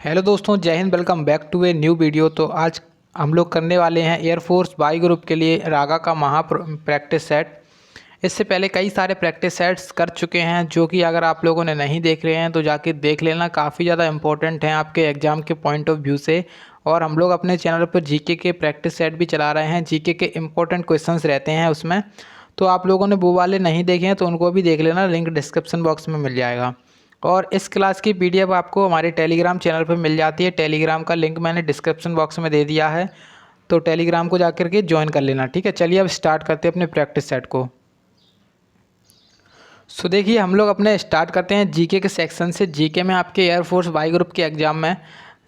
Hello दोस्तों, Jai Hind. Welcome back to a new video. तो आज हम लोग करने वाले हैं एयरफोर्स वाई ग्रुप के लिए रागा का प्रैक्टिस सेट। इससे पहले कई सारे प्रैक्टिस सेट्स कर चुके हैं, जो कि अगर आप लोगों ने नहीं देख रहे हैं तो जाके देख लेना। काफ़ी ज़्यादा इंपॉर्टेंट हैं आपके एग्ज़ाम के पॉइंट ऑफ व्यू से। और हम लोग अपने चैनल पर जीके के प्रैक्टिस सेट भी चला रहे हैं। जीके के इंपॉर्टेंट क्वेश्चंस रहते हैं उसमें, तो आप लोगों ने वो वाले नहीं देखे हैं तो उनको भी देख लेना। लिंक डिस्क्रिप्शन बॉक्स में मिल जाएगा। और इस क्लास की पीडीएफ आपको हमारे टेलीग्राम चैनल पर मिल जाती है। टेलीग्राम का लिंक मैंने डिस्क्रिप्शन बॉक्स में दे दिया है, तो टेलीग्राम को जाकर के ज्वाइन कर लेना। ठीक है, चलिए अब स्टार्ट करते हैं अपने प्रैक्टिस सेट को। सो देखिए, हम लोग अपने स्टार्ट करते हैं जीके के सेक्शन से। जीके में आपके एयरफोर्स वाई ग्रुप के एग्ज़ाम में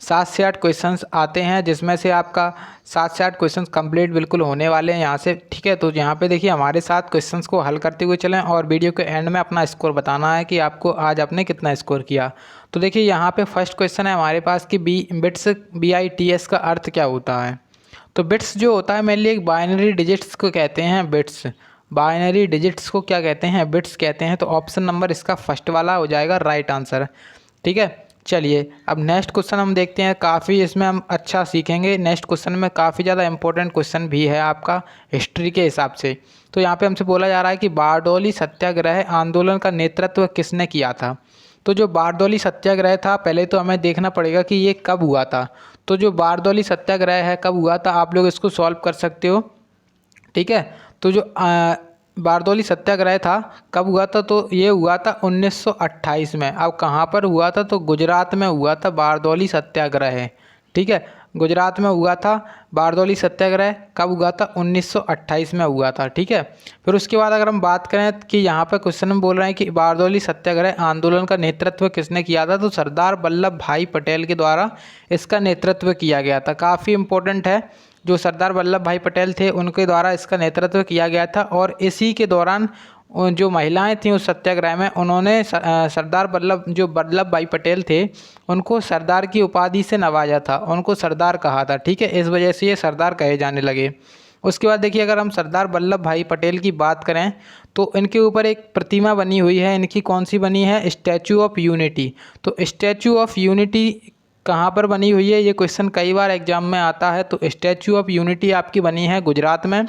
7 से 8 क्वेश्चंस आते हैं, जिसमें से आपका 7 से 8 क्वेश्चंस कंप्लीट बिल्कुल होने वाले हैं यहाँ से। ठीक है, तो यहाँ पे देखिए हमारे साथ क्वेश्चंस को हल करते हुए चलें और वीडियो के एंड में अपना स्कोर बताना है कि आपको आज आपने कितना स्कोर किया। तो देखिए यहाँ पे फर्स्ट क्वेश्चन है हमारे पास कि बिट्स BITS का अर्थ क्या होता है। तो बिट्स जो होता है मेनली एक बाइनरी डिजिट्स को कहते हैं। बिट्स बाइनरी डिजिट्स को क्या कहते हैं? बिट्स कहते हैं। तो ऑप्शन नंबर इसका फर्स्ट वाला हो जाएगा राइट आंसर। ठीक है, चलिए अब नेक्स्ट क्वेश्चन हम देखते हैं। काफ़ी इसमें हम अच्छा सीखेंगे। नेक्स्ट क्वेश्चन में काफ़ी ज़्यादा इंपॉर्टेंट क्वेश्चन भी है आपका हिस्ट्री के हिसाब से। तो यहाँ पे हमसे बोला जा रहा है कि बारडोली सत्याग्रह आंदोलन का नेतृत्व किसने किया था। तो जो बारडोली सत्याग्रह था, पहले तो हमें देखना पड़ेगा कि ये कब हुआ था। तो जो बारडोली सत्याग्रह है कब हुआ था, आप लोग इसको सॉल्व कर सकते हो। ठीक है, तो जो बारदौली सत्याग्रह था कब हुआ था, तो ये हुआ था 1928 में। अब कहाँ पर हुआ था, तो गुजरात में हुआ था बारदौली सत्याग्रह। ठीक है, गुजरात में हुआ था बारदौली सत्याग्रह। कब हुआ था? 1928 में हुआ था। ठीक है, फिर उसके बाद अगर हम बात करें कि यहाँ पर क्वेश्चन में बोल रहे हैं कि बारदौली सत्याग्रह आंदोलन का नेतृत्व किसने किया था, तो सरदार वल्लभ भाई पटेल के द्वारा इसका नेतृत्व किया गया था। काफ़ी इंपॉर्टेंट है, जो सरदार वल्लभ भाई पटेल थे उनके द्वारा इसका नेतृत्व किया गया था। और इसी के दौरान जो महिलाएं थीं उस सत्याग्रह में, उन्होंने सरदार वल्लभ भाई पटेल थे उनको सरदार की उपाधि से नवाजा था, उनको सरदार कहा था। ठीक है, इस वजह से ये सरदार कहे जाने लगे। उसके बाद देखिए, अगर हम सरदार वल्लभ भाई पटेल की बात करें तो इनके ऊपर एक प्रतिमा बनी हुई है। इनकी कौन सी बनी है? Statue of unity. तो स्टैचू ऑफ यूनिटी कहाँ पर बनी हुई है, ये क्वेश्चन कई बार एग्जाम में आता है। तो स्टैचू ऑफ यूनिटी आपकी बनी है गुजरात में।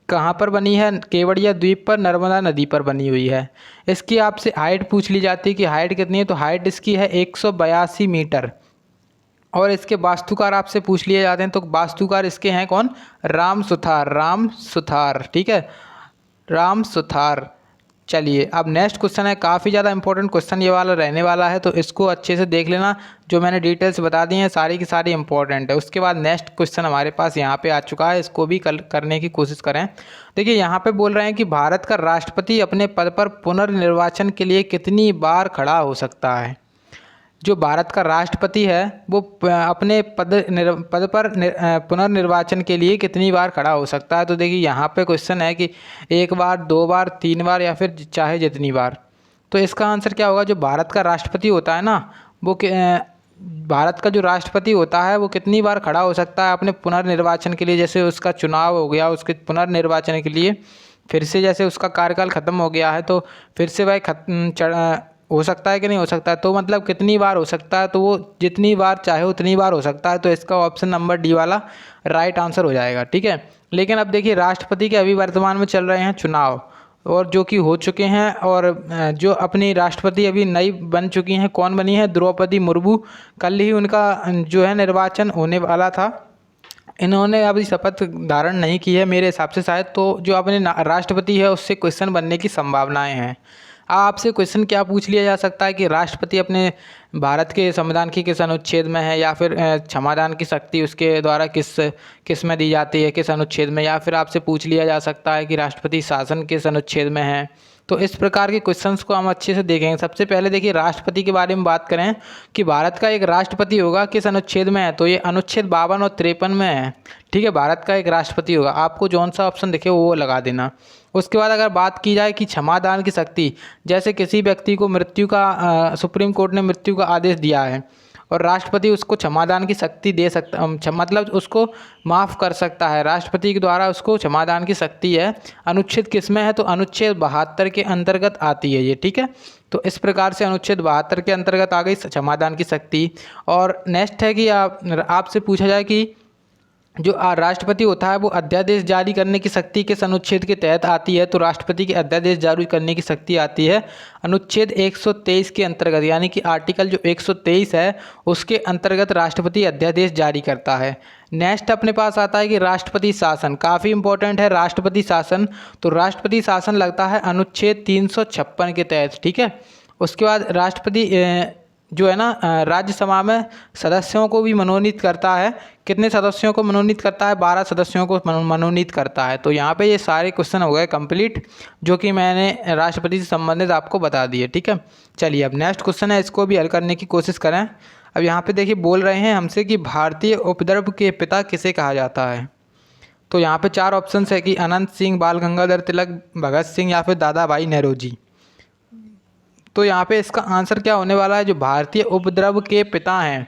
कहाँ पर बनी है? केवड़िया द्वीप पर, नर्मदा नदी पर बनी हुई है। इसकी आपसे हाइट पूछ ली जाती है कि हाइट कितनी है, तो हाइट इसकी है 182 मीटर। और इसके वास्तुकार आपसे पूछ लिए जाते हैं, तो वास्तुकार इसके हैं कौन? राम सुथार। राम सुथार। ठीक है, राम सुथार। चलिए अब नेक्स्ट क्वेश्चन है, काफ़ी ज़्यादा इंपॉर्टेंट क्वेश्चन ये वाला रहने वाला है, तो इसको अच्छे से देख लेना। जो मैंने डिटेल्स बता दी हैं सारी की सारी इंपॉर्टेंट है। उसके बाद नेक्स्ट क्वेश्चन हमारे पास यहाँ पे आ चुका है, इसको भी करने की कोशिश करें। देखिए यहाँ पे बोल रहे हैं कि भारत का राष्ट्रपति अपने पद पर पुनर्निर्वाचन के लिए कितनी बार खड़ा हो सकता है। जो भारत का राष्ट्रपति है वो अपने पद पर पुनर्निर्वाचन के लिए कितनी बार खड़ा हो सकता है। तो देखिए यहाँ पे क्वेश्चन है कि 1 बार, 2 बार, 3 बार या फिर चाहे जितनी बार। तो इसका आंसर क्या होगा? जो भारत का राष्ट्रपति होता है ना, वो भारत का जो राष्ट्रपति होता है वो कितनी बार खड़ा हो सकता है अपने पुनर्निर्वाचन के लिए। जैसे उसका चुनाव हो गया, उसके पुनर्निर्वाचन के लिए फिर से, जैसे उसका कार्यकाल ख़त्म हो गया है तो फिर से वह हो सकता है कि नहीं हो सकता है। तो मतलब कितनी बार हो सकता है, तो वो जितनी बार चाहे उतनी बार हो सकता है। तो इसका ऑप्शन नंबर डी वाला राइट आंसर हो जाएगा। ठीक है, लेकिन अब देखिए राष्ट्रपति के अभी वर्तमान में चल रहे हैं चुनाव, और जो कि हो चुके हैं। और जो अपनी राष्ट्रपति अभी नई बन चुकी हैं, कौन बनी है? द्रौपदी मुर्मू। कल ही उनका जो है निर्वाचन होने वाला था। इन्होंने अभी शपथ धारण नहीं की है मेरे हिसाब से शायद। तो जो अपने राष्ट्रपति है उससे क्वेश्चन बनने की संभावनाएं हैं। आपसे क्वेश्चन क्या पूछ लिया जा सकता है कि राष्ट्रपति अपने भारत के संविधान की किस अनुच्छेद में है, या फिर क्षमादान की शक्ति उसके द्वारा किस में दी जाती है, किस अनुच्छेद में। या फिर आपसे पूछ लिया जा सकता है कि राष्ट्रपति शासन किस अनुच्छेद में है। तो इस प्रकार के क्वेश्चंस को हम अच्छे से देखेंगे। सबसे पहले देखिए राष्ट्रपति के बारे में बात करें कि भारत का एक राष्ट्रपति होगा किस अनुच्छेद में है, तो ये अनुच्छेद 52 और 53 में है। ठीक है, भारत का एक राष्ट्रपति होगा। आपको जौन सा ऑप्शन दिखे वो लगा देना। उसके बाद अगर बात की जाए कि क्षमादान की शक्ति, जैसे किसी व्यक्ति को मृत्यु का सुप्रीम कोर्ट ने मृत्यु का आदेश दिया है और राष्ट्रपति उसको क्षमादान की शक्ति दे सकता, मतलब उसको माफ़ कर सकता है। राष्ट्रपति के द्वारा उसको क्षमादान की शक्ति है। अनुच्छेद किस में है? तो अनुच्छेद 72 के अंतर्गत आती है ये। ठीक है, तो इस प्रकार से अनुच्छेद 72 के अंतर्गत आ गई क्षमादान की शक्ति। और नेक्स्ट है कि आपसे पूछा जाए कि जो राष्ट्रपति होता है वो अध्यादेश जारी करने की शक्ति किस अनुच्छेद के तहत आती है, तो राष्ट्रपति की अध्यादेश जारी करने की शक्ति आती है अनुच्छेद 123 के अंतर्गत, यानी कि आर्टिकल जो 123 है उसके अंतर्गत राष्ट्रपति अध्यादेश जारी करता है। नेक्स्ट अपने पास आता है कि राष्ट्रपति शासन, काफ़ी इंपॉर्टेंट है राष्ट्रपति शासन। तो राष्ट्रपति शासन लगता है अनुच्छेद 356 के तहत, ठीक है। उसके बाद राष्ट्रपति जो है ना राज्यसभा में सदस्यों को भी मनोनीत करता है। कितने सदस्यों को मनोनीत करता है? 12 सदस्यों को मनोनीत करता है। तो यहाँ पे ये सारे क्वेश्चन हो गए कंप्लीट, जो कि मैंने राष्ट्रपति से संबंधित आपको बता दिए, ठीक है। चलिए अब नेक्स्ट क्वेश्चन है, इसको भी हल करने की कोशिश करें। अब यहाँ पे देखिए बोल रहे हैं हमसे कि भारतीय उपद्रव के पिता किसे कहा जाता है। तो यहाँ पे 4 ऑप्शन है कि अनंत सिंह, बाल गंगाधर तिलक, भगत सिंह या फिर दादा भाई नौरोजी। तो यहाँ पे इसका आंसर क्या होने वाला है? जो भारतीय उपद्रव के पिता हैं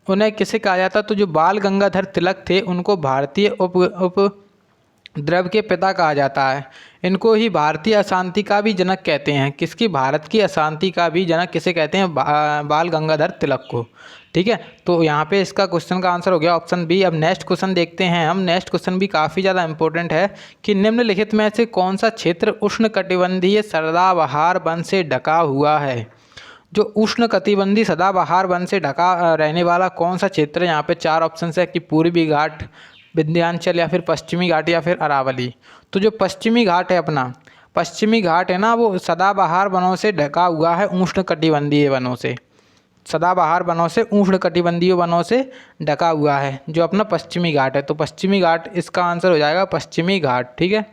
उन्हें किसे कहा जाता है? तो जो बाल गंगाधर तिलक थे उनको भारतीय उपद्रव के पिता कहा जाता है। इनको ही भारतीय अशांति का भी जनक कहते हैं। किसकी? भारत की अशांति का भी जनक किसे कहते हैं? बाल गंगाधर तिलक को, ठीक है। तो यहाँ पे इसका क्वेश्चन का आंसर हो गया ऑप्शन बी। अब नेक्स्ट क्वेश्चन देखते हैं हम। नेक्स्ट क्वेश्चन भी काफ़ी ज़्यादा इंपॉर्टेंट है कि निम्नलिखित में से कौन सा क्षेत्र उष्णकटिबंधीय सदाबहार वन से ढका हुआ है। जो उष्णकटिबंधीय सदाबहार वन से ढका रहने वाला कौन सा क्षेत्र है? यहाँ पे 4 ऑप्शन है कि पूर्वी घाट, विंध्याचल या फिर पश्चिमी घाट या फिर अरावली। तो जो पश्चिमी घाट है अपना, पश्चिमी घाट है ना, वो सदाबहार वनों से ढका हुआ है, उष्णकटिबंधीय वनों से, सदाबहार वनों से, उष्णकटिबंधीय वनों से ढका हुआ है जो अपना पश्चिमी घाट है। तो पश्चिमी घाट इसका आंसर हो जाएगा, पश्चिमी घाट, ठीक है।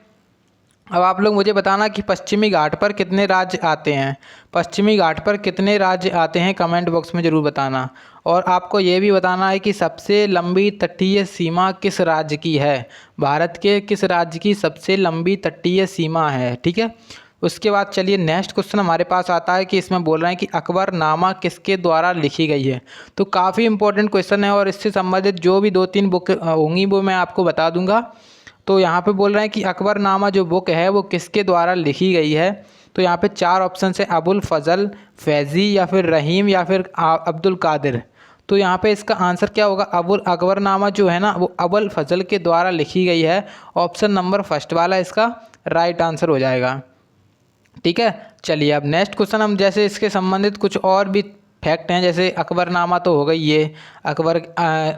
अब आप लोग मुझे बताना कि पश्चिमी घाट पर कितने राज्य आते हैं। पश्चिमी घाट पर कितने राज्य आते हैं कमेंट बॉक्स में ज़रूर बताना। और आपको ये भी बताना है कि सबसे लंबी तटीय सीमा किस राज्य की है। भारत के किस राज्य की सबसे लंबी तटीय सीमा है, ठीक है। उसके बाद चलिए नेक्स्ट क्वेश्चन हमारे पास आता है कि इसमें बोल रहे हैं कि अकबरनामा किसके द्वारा लिखी गई है। तो काफ़ी इंपॉर्टेंट क्वेश्चन है और इससे संबंधित जो भी 2-3 बुक होंगी वो मैं आपको बता दूंगा। तो यहाँ पे बोल रहे हैं कि अकबरनामा जो बुक है वो किसके द्वारा लिखी गई है। तो यहाँ पे 4 ऑप्शन है, अबुल फजल, फैज़ी या फिर रहीम या फिर अब्दुल कादिर। तो यहाँ पे इसका आंसर क्या होगा? अकबरनामा जो है ना वो अबुल फजल के द्वारा लिखी गई है। ऑप्शन नंबर फर्स्ट वाला इसका राइट आंसर हो जाएगा, ठीक है। चलिए अब नेक्स्ट क्वेश्चन हम जैसे इसके संबंधित कुछ और भी फैक्ट हैं, जैसे अकबरनामा तो हो गई, ये अकबर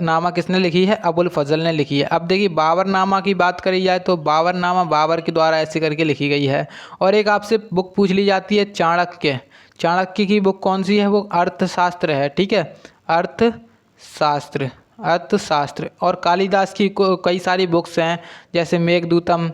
नामा किसने लिखी है? अबुल फजल ने लिखी है। अब देखिए बाबरनामा की बात करी जाए तो बाबरनामा बाबर के द्वारा ऐसे करके लिखी गई है। और एक आपसे बुक पूछ ली जाती है चाणक्य, चाणक्य की बुक कौन सी है? वो अर्थशास्त्र है, ठीक है, अर्थशास्त्र, अर्थशास्त्र। और कालिदास की कई सारी बुक्स हैं जैसे मेघदूतम,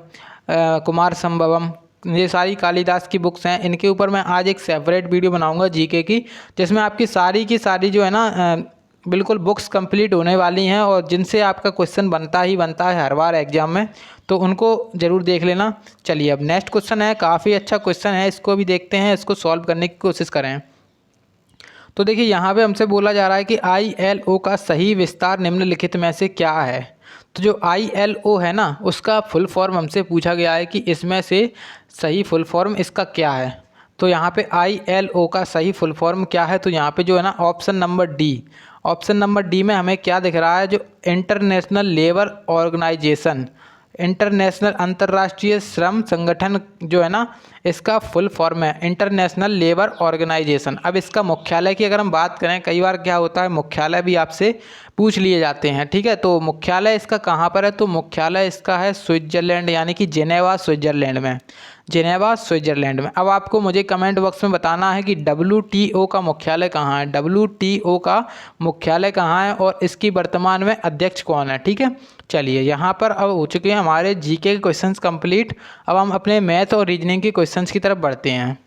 कुमार संभवम, ये सारी कालिदास की बुक्स हैं। इनके ऊपर मैं आज एक सेपरेट वीडियो बनाऊंगा जीके की, जिसमें आपकी सारी की सारी जो है ना बिल्कुल बुक्स कंप्लीट होने वाली हैं और जिनसे आपका क्वेश्चन बनता ही बनता है हर बार एग्जाम में, तो उनको ज़रूर देख लेना। चलिए अब नेक्स्ट क्वेश्चन है, काफ़ी अच्छा क्वेश्चन है, इसको भी देखते हैं, इसको सॉल्व करने की कोशिश करें। तो देखिए यहाँ पे हमसे बोला जा रहा है कि ILO का सही विस्तार निम्नलिखित में से क्या है। तो जो ILO है ना उसका फुल फॉर्म हमसे पूछा गया है कि इसमें से सही फुल फॉर्म इसका क्या है। तो यहाँ पे ILO का सही फुल फॉर्म क्या है? तो यहाँ पे जो है ना option number D, option number D में हमें क्या दिख रहा है? जो इंटरनेशनल लेबर ऑर्गेनाइजेशन, इंटरनेशनल अंतर्राष्ट्रीय श्रम संगठन जो है ना इसका फुल फॉर्म है इंटरनेशनल लेबर ऑर्गेनाइजेशन। अब इसका मुख्यालय की अगर हम बात करें, कई बार क्या होता है मुख्यालय भी आपसे पूछ लिए जाते हैं, ठीक है। तो मुख्यालय इसका कहाँ पर है? तो मुख्यालय इसका है स्विट्जरलैंड, यानी कि जेनेवा स्विट्जरलैंड में, जेनेवा स्विट्जरलैंड में। अब आपको मुझे कमेंट बॉक्स में बताना है कि WTO का मुख्यालय कहाँ है, WTO का मुख्यालय कहाँ है और इसकी वर्तमान में अध्यक्ष कौन है, ठीक है। चलिए यहाँ पर अब हो चुके हैं हमारे जीके के क्वेश्चंस कंप्लीट। अब हम अपने मैथ और रीजनिंग के क्वेश्चंस की तरफ बढ़ते हैं।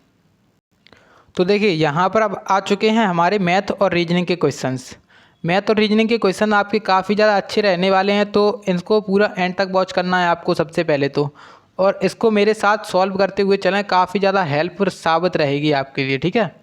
तो देखिए यहाँ पर अब आ चुके हैं हमारे मैथ और रीजनिंग के क्वेश्चंस। मैथ और रीजनिंग के क्वेश्चन आपके काफ़ी ज़्यादा अच्छे रहने वाले हैं, तो इनको पूरा एंड तक वॉच करना है आपको सबसे पहले तो, और इसको मेरे साथ सॉल्व करते हुए चलें, काफ़ी ज़्यादा हेल्पफुल साबित रहेगी आपके लिए, ठीक है।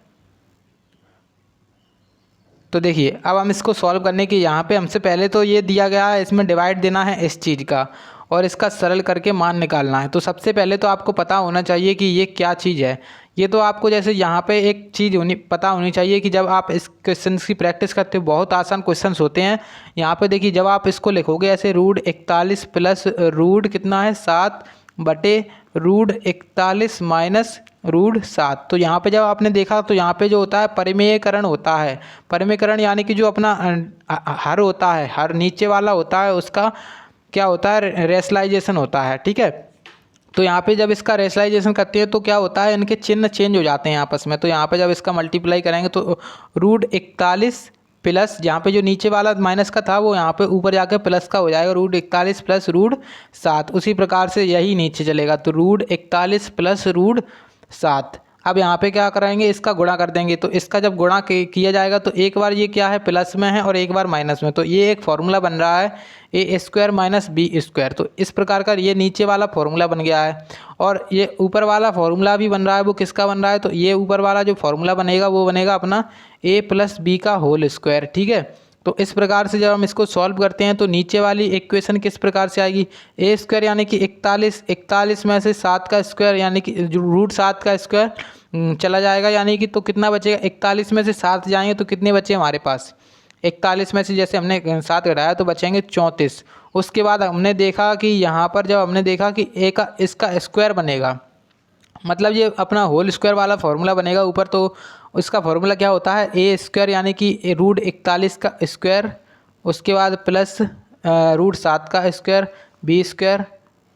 तो देखिए अब हम इसको सॉल्व करने की यहाँ पे हमसे पहले तो ये दिया गया है, इसमें डिवाइड देना है इस चीज़ का, और इसका सरल करके मान निकालना है। तो सबसे पहले तो आपको पता होना चाहिए कि ये क्या चीज़ है। ये तो आपको जैसे यहाँ पे एक चीज़ पता होनी चाहिए कि जब आप इस क्वेश्चन की प्रैक्टिस करते हो, बहुत आसान क्वेश्चंस होते हैं। यहाँ पे देखिए, जब आप इसको लिखोगे ऐसे, √41 प्लस रूट कितना है 7 बटे √41 माइनस √7। तो यहाँ पे जब आपने देखा तो यहाँ पे जो होता है परिमेयकरण होता है। परिमेयकरण यानी कि जो अपना हर होता है, हर नीचे वाला होता है, उसका क्या होता है, रेशनलाइजेशन होता है। ठीक है, तो यहाँ पे जब इसका रेशनलाइजेशन करते हैं तो क्या होता है, इनके चिन्ह चेंज हो जाते हैं आपस में। तो यहाँ पे जब इसका मल्टीप्लाई करेंगे तो √41 प्लस, यहाँ पे जो नीचे वाला माइनस का था वो यहाँ पे ऊपर जाकर प्लस का हो जाएगा, √41 प्लस √7। उसी प्रकार से यही नीचे चलेगा, तो √41 प्लस √7। अब यहाँ पे क्या कराएंगे, इसका गुणा कर देंगे। तो इसका जब गुणा किया जाएगा तो एक बार ये क्या है, प्लस में है और एक बार माइनस में, तो ये एक फॉर्मूला बन रहा है a² माइनस b²। तो इस प्रकार का ये नीचे वाला फॉर्मूला बन गया है। और ये ऊपर वाला फॉर्मूला भी बन रहा है, वो किसका बन रहा है, तो ये ऊपर वाला जो फॉर्मूला बनेगा वो बनेगा अपना a + b का होल स्क्वायर। ठीक है, तो इस प्रकार से जब हम इसको सॉल्व करते हैं तो नीचे वाली इक्वेशन किस प्रकार से आएगी, a² यानी कि 41 में से 7 का स्क्वायर यानी कि √7 का स्क्वायर चला जाएगा, यानी कि तो कितना बचेगा, 41 में से 7 जाएंगे तो कितने बचे हमारे पास, 41 में से जैसे हमने 7 घटाया तो बचेंगे 34। उसके बाद हमने देखा कि यहाँ पर जब हमने देखा कि इसका स्क्वायर बनेगा, मतलब ये अपना होल स्क्वायर वाला फॉर्मूला बनेगा ऊपर, तो उसका फॉर्मूला क्या होता है, a² यानी कि √41 का स्क्वायर, उसके बाद प्लस √7 का square, b²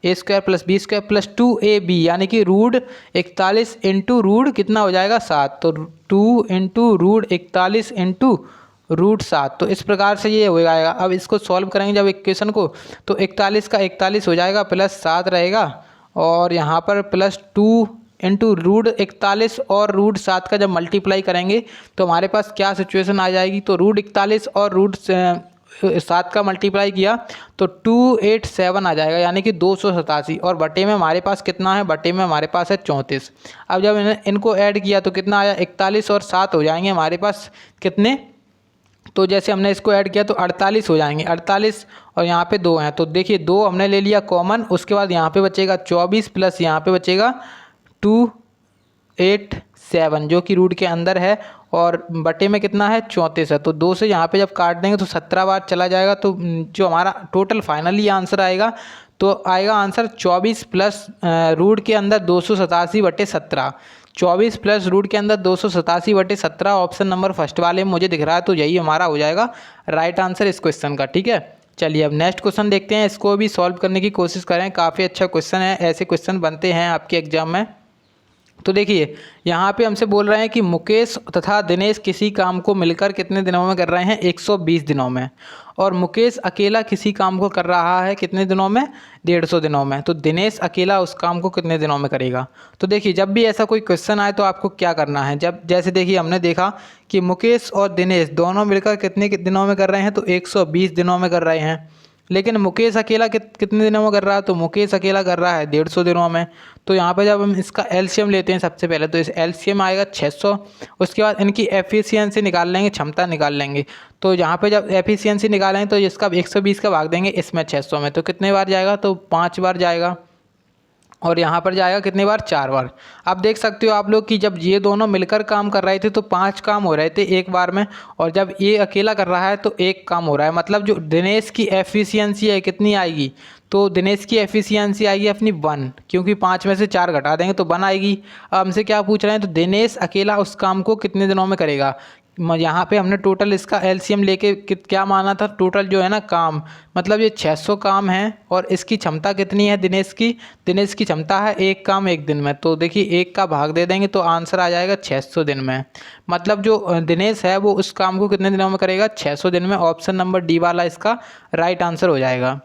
a² plus b² plus 2ab यानी कि √41 इंटू रूट कितना हो जाएगा 7, तो 2 इंटू √41 इंटू √7। तो इस प्रकार से ये हो जाएगा। अब इसको सॉल्व करेंगे जब इक्वेशन को, तो 41 का 41 हो जाएगा, प्लस 7 रहेगा, और यहाँ पर प्लस 2 इंटू √41 और √7 का जब मल्टीप्लाई करेंगे तो हमारे पास क्या सिचुएशन आ जाएगी, तो √41 और √7 का मल्टीप्लाई किया तो 287 आ जाएगा, यानी कि 287। और बटे में हमारे पास कितना है, बटे में हमारे पास है 34। अब जब इनको ऐड किया तो कितना आया, 41 और 7 हो जाएंगे हमारे पास कितने, तो जैसे हमने इसको ऐड किया तो 48 हो जाएंगे, 48 और यहाँ पे 2 हैं, तो देखिए 2 हमने ले लिया कॉमन। उसके बाद यहाँ पे बचेगा 24 प्लस यहाँ पे बचेगा 287 जो कि रूट के अंदर है, और बटे में कितना है 34 है। तो 2 से यहाँ पे जब काट देंगे तो 17 बार चला जाएगा, तो जो हमारा टोटल फाइनली आंसर आएगा तो आएगा आंसर 24 प्लस रूट के अंदर 287/17। 24 प्लस रूट के अंदर 287/17 ऑप्शन नंबर फर्स्ट वाले में मुझे दिख रहा है, तो यही हमारा हो जाएगा राइट आंसर इस क्वेश्चन का। ठीक है, चलिए अब नेक्स्ट क्वेश्चन देखते हैं, इसको भी सॉल्व करने की कोशिश करें। काफ़ी अच्छा क्वेश्चन है, ऐसे क्वेश्चन बनते हैं आपके एग्जाम में। तो देखिए यहाँ पे हमसे बोल रहे हैं कि मुकेश तथा दिनेश किसी काम को मिलकर कितने दिनों में कर रहे हैं, 120 दिनों में, और मुकेश अकेला किसी काम को कर रहा है कितने दिनों में, 150 दिनों में। तो दिनेश अकेला उस काम को कितने दिनों में करेगा। तो देखिए जब भी ऐसा कोई क्वेश्चन आए तो आपको क्या करना है, जब जैसे देखिए हमने देखा कि मुकेश और दिनेश दोनों मिलकर कितने दिनों में कर रहे हैं, तो 120 दिनों में कर रहे हैं। लेकिन मुकेश अकेला कितने दिनों में कर रहा है, तो मुकेश अकेला कर रहा है 150 दिनों में। तो यहाँ पे जब हम इसका एलसीएम लेते हैं सबसे पहले, तो इस एलसीएम आएगा 600। उसके बाद इनकी एफिशिएंसी निकाल लेंगे, क्षमता निकाल लेंगे। तो यहाँ पे जब एफिशिएंसी निकालेंगे तो इसका 120 का भाग देंगे इसमें 600 में, तो कितने बार जाएगा, तो 5 बार जाएगा। और यहाँ पर जाएगा कितने बार, 4 बार। आप देख सकते हो आप लोग कि जब ये दोनों मिलकर काम कर रहे थे तो 5 काम हो रहे थे एक बार में, और जब ये अकेला कर रहा है तो 1 काम हो रहा है। मतलब जो दिनेश की एफिशिएंसी है कितनी आएगी, तो दिनेश की एफिशिएंसी आएगी अपनी 1, क्योंकि 5 में से 4 घटा देंगे तो 1 आएगी। अब हमसे क्या पूछ रहे हैं, तो दिनेश अकेला उस काम को कितने दिनों में करेगा। यहाँ पे हमने टोटल इसका एलसीएम लेके क्या माना था, टोटल जो है ना काम, मतलब ये 600 काम है, और इसकी क्षमता कितनी है दिनेश की क्षमता है 1 काम 1 दिन में। तो देखिए 1 का भाग दे देंगे तो आंसर आ जाएगा 600 दिन में। मतलब जो दिनेश है वो उस काम को कितने दिनों में करेगा, 600 दिन में। ऑप्शन नंबर डी वाला इसका राइट आंसर हो जाएगा।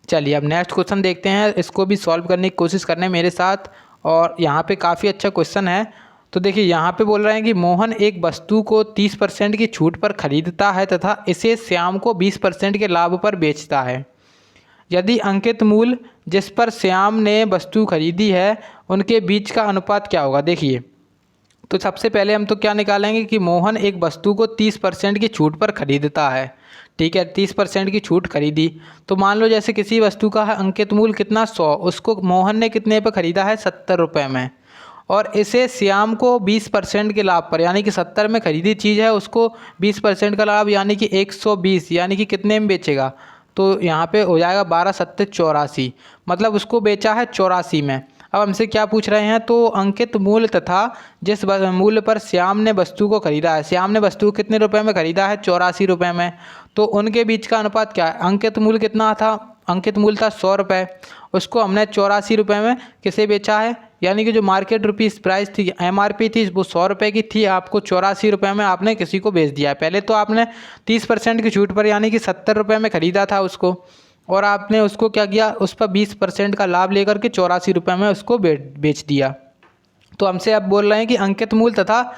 चलिए अब नेक्स्ट क्वेश्चन देखते हैं, इसको भी सॉल्व करने की कोशिश करने मेरे साथ, और यहाँ पे काफ़ी अच्छा क्वेश्चन है। तो देखिए यहाँ पे बोल रहे हैं कि मोहन एक वस्तु को 30% की छूट पर खरीदता है तथा इसे श्याम को 20% के लाभ पर बेचता है। यदि अंकित मूल्य जिस पर श्याम ने वस्तु खरीदी है उनके बीच का अनुपात क्या होगा। देखिए तो सबसे पहले हम तो क्या निकालेंगे कि मोहन एक वस्तु को 30% की छूट पर खरीदता है। ठीक है, 30% की छूट खरीदी। तो मान लो जैसे किसी वस्तु का है अंकित मूल्य कितना 100, उसको मोहन ने कितने पर खरीदा है 70 रुपये में, और इसे श्याम को 20% के लाभ पर, यानी कि 70 में खरीदी चीज़ है उसको 20% का लाभ यानी कि 120, यानी कि कितने में बेचेगा। तो यहाँ पे हो जाएगा 12 सत्ते 84, मतलब उसको बेचा है 84 में। अब हमसे क्या पूछ रहे हैं, तो अंकित मूल्य तथा जिस मूल्य पर श्याम ने वस्तु को खरीदा है, श्याम ने वस्तु को कितने रुपए में खरीदा है 84 रुपये में, तो उनके बीच का अनुपात क्या है। अंकित मूल्य कितना था, अंकित मूल्य था 100 रुपये, उसको हमने 84 रुपये में किसे बेचा है, यानी कि जो मार्केट रुपीज़ प्राइस थी MRP थी वो 100 रुपये की थी, आपको 84 रुपये में आपने किसी को बेच दिया है। पहले तो आपने 30% की छूट पर यानी कि 70 रुपये में ख़रीदा था उसको, और आपने उसको क्या किया, उस पर 20% का लाभ लेकर के 84 रुपये में उसको बेच दिया। तो हमसे अब बोल रहे हैं कि अंकित मूल्य तथा